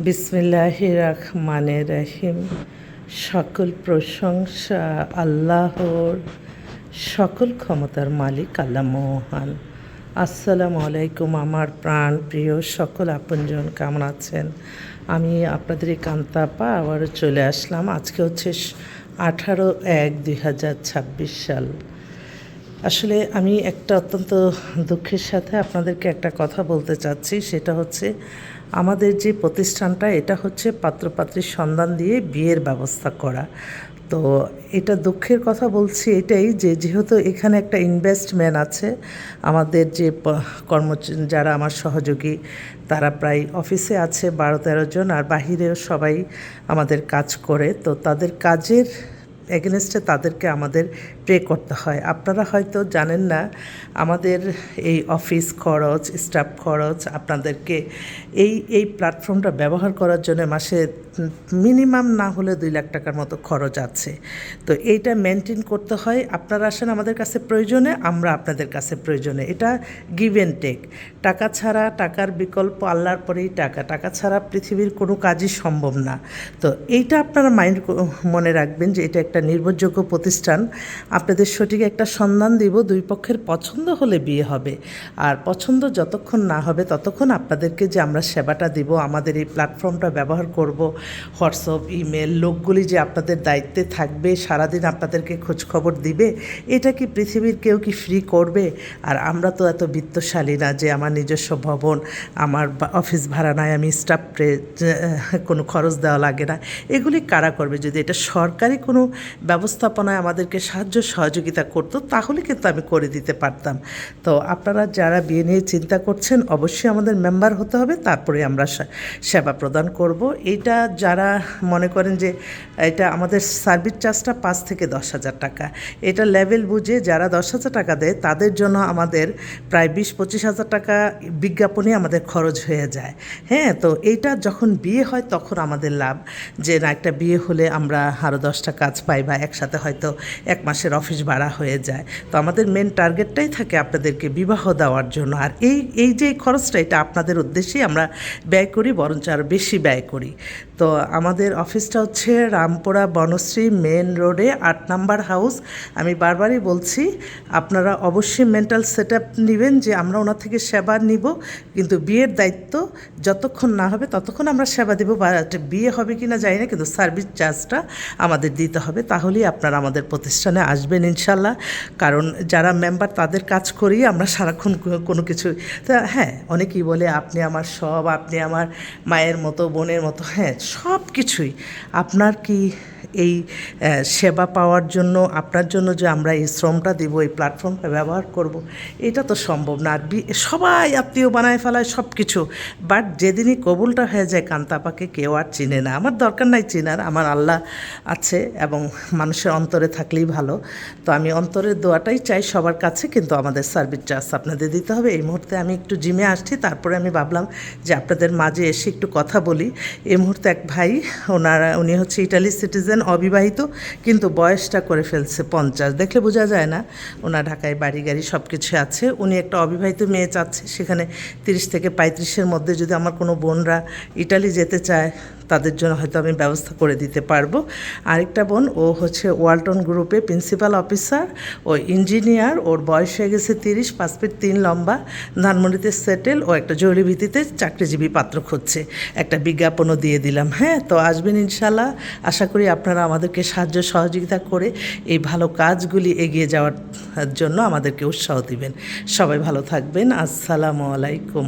বিসমিল্লাহির রহমানির রহিম। সকল প্রশংসা আল্লাহর, সকল ক্ষমতার মালিক আল্লাহ মহান। আসসালামু আলাইকুম আমার প্রাণ প্রিয় সকল আপনজন, কেমন আছেন? আমি আপনাদের এই কান্তাপা আবারও চলে আসলাম। আজকে হচ্ছে 18/1/2026 সাল। আসলে আমি একটা অত্যন্ত দুঃখের সাথে আপনাদেরকে একটা কথা বলতে চাচ্ছি। সেটা হচ্ছে আমাদের যে প্রতিষ্ঠানটা, এটা হচ্ছে পাত্রপাত্রীর সন্ধান দিয়ে বিয়ের ব্যবস্থা করা। তো এটা দুঃখের কথা বলছি এটাই যে, যেহেতু এখানে একটা ইনভেস্টমেন্ট আছে, আমাদের যে যারা আমার সহযোগী তারা প্রায় অফিসে আছে 12-13 জন, আর বাহিরেও সবাই আমাদের কাজ করে। তো তাদের কাজের এগেনস্টে তাদেরকে আমাদের পে করতে হয়। আপনারা হয়তো জানেন না, আমাদের এই অফিস খরচ, স্টাফ খরচ, আপনাদেরকে এই প্ল্যাটফর্মটা ব্যবহার করার জন্য মাসে মিনিমাম না হলে 2 লাখ টাকার মতো খরচ আছে। তো এইটা মেনটেন করতে হয়। আপনারা আসেন আমাদের কাছে প্রয়োজনে, আমরা আপনাদের কাছে প্রয়োজনে। এটা গিভ অ্যান্ড টেক। টাকা ছাড়া, টাকার বিকল্প আল্লাহর পরেই টাকা। টাকা ছাড়া পৃথিবীর কোনো কাজই সম্ভব না। তো এইটা আপনারা মনে রাখবেন যে এটা একটা নির্ভরযোগ্য প্রতিষ্ঠান। আপনাদের সঠিক একটা সন্ধান দিব, দুই পক্ষের পছন্দ হলে বিয়ে হবে, আর পছন্দ যতক্ষণ না হবে ততক্ষণ আপনাদেরকে যে আমরা সেবাটা দিব, আমাদের এই প্ল্যাটফর্মটা ব্যবহার করব, হোয়াটসঅ্যাপ, ইমেল, লোকগুলি যে আপনাদের দায়িত্বে থাকবে, সারাদিন আপনাদেরকে খোঁজখবর দিবে, এটা কি পৃথিবীর কেউ কি ফ্রি করবে? আর আমরা তো এত বিত্তশালী না যে আমার নিজস্ব ভবন, আমার অফিস ভাড়া নাই, আমি স্টাফে কোনো খরচ দেওয়া লাগে না। এগুলি কারা করবে? যদি এটা সরকারি কোনো ব্যবস্থাপনায় আমাদেরকে সাহায্য সহযোগিতা করতো, তাহলে কিন্তু আমি করে দিতে পারতাম। তো আপনারা যারা বিয়ে নিয়ে চিন্তা করছেন, অবশ্যই আমাদের মেম্বার হতে হবে, তারপরে আমরা সেবা প্রদান করব। এইটা যারা মনে করেন যে এটা আমাদের সার্ভিস চার্জটা 5 থেকে 10,000 টাকা, এটা লেভেল বুঝে যারা 10,000 টাকা দেয় তাদের জন্য আমাদের প্রায় 20-25 হাজার টাকা বিজ্ঞাপনে আমাদের খরচ হয়ে যায়। হ্যাঁ, তো এইটা যখন বিয়ে হয় তখন আমাদের লাভ, যে না, একটা বিয়ে হলে আমরা আরও 10টা কাজ পাই, বা একসাথে হয়তো 1 মাসের অফিস ভাড়া হয়ে যায়। তো আমাদের মেন টার্গেটটাই থাকে আপনাদেরকে বিবাহ দেওয়ার জন্য। আর এই যে খরচটা, এটা আপনাদের উদ্দেশ্যেই আমরা ব্যয় করি, বরঞ্চ আরও বেশি ব্যয় করি। তো আমাদের অফিসটা হচ্ছে রামপুরা বনশ্রী মেন রোডে 8 নাম্বার হাউস। আমি বারবারই বলছি, আপনারা অবশ্যই মেন্টাল সেট আপ নেবেন যে আমরা ওনার থেকে সেবা নিব, কিন্তু বিয়ের দায়িত্ব যতক্ষণ না হবে ততক্ষণ আমরা সেবা দেবো। বা বিয়ে হবে কি না জানি না, কিন্তু সার্ভিস চার্জটা আমাদের দিতে হবে। তাহলেই আপনারা আমাদের প্রতিষ্ঠানে আসবেন ইনশাল্লাহ। কারণ যারা মেম্বার তাদের কাজ করি আমরা সারাক্ষণ কোনো কিছু। তা হ্যাঁ, অনেকেই বলে আপনি আমার সব, আপনি আমার মায়ের মতো, বোনের মতো। হ্যাঁ, সব কিছুই। আপনার কি এই সেবা পাওয়ার জন্য, আপনার জন্য যে আমরা এই শ্রমটা দিব, এই প্ল্যাটফর্মটা ব্যবহার করব, এটা তো সম্ভব না। আর সবাই আত্মীয় বানায় ফেলায় সব কিছু, বাট যেদিনই কবুলটা হয়ে যায় কান্তাপাকে কেউ আর চিনে না। আমার দরকার নাই চিনার, আমার আল্লাহ আছে এবং মানুষের অন্তরে থাকলেই ভালো। তো আমি অন্তরের দোয়াটাই চাই সবার কাছে, কিন্তু আমাদের সার্ভিস চার্জ আপনাদের দিতে হবে। এই মুহূর্তে আমি একটু জিমে আসছি, তারপরে আমি ভাবলাম যে আপনাদের মাঝে এসে একটু কথা বলি। এই মুহূর্তে এক ভাই, উনি হচ্ছে ইটালি সিটিজেন, অবিবাহিত, কিন্তু বয়সটা করে ফেলছে 50। দেখলে বোঝা যায় না। ওনার ঢাকায় বাড়ি গাড়ি সব কিছু আছে। উনি একটা অবিবাহিত মেয়ে চাচ্ছে, সেখানে 30 থেকে 35-এর মধ্যে যদি আমার কোনো বোনরা ইটালি যেতে চায়, তাদের জন্য হয়তো আমি ব্যবস্থা করে দিতে পারবো। আরেকটা বোন, ও হচ্ছে ওয়ালটন গ্রুপে প্রিন্সিপাল অফিসার, ও ইঞ্জিনিয়ার, ওর বয়স হয়ে গেছে 30, 5 ফিট 3 লম্বা, ধানমন্ডিতে সেটেল, ও একটা জরুরি ভিত্তিতে চাকরিজীবী পাত্র খুঁজছে। একটা বিজ্ঞাপনও দিয়ে দিলাম। হ্যাঁ, তো আসবেন ইনশাল্লাহ। আশা করি আপনারা আমাদেরকে সাহায্য সহযোগিতা করে এই ভালো কাজগুলি এগিয়ে যাওয়ার জন্য আমাদেরকে উৎসাহ দিবেন। সবাই ভালো থাকবেন। আসসালামু আলাইকুম।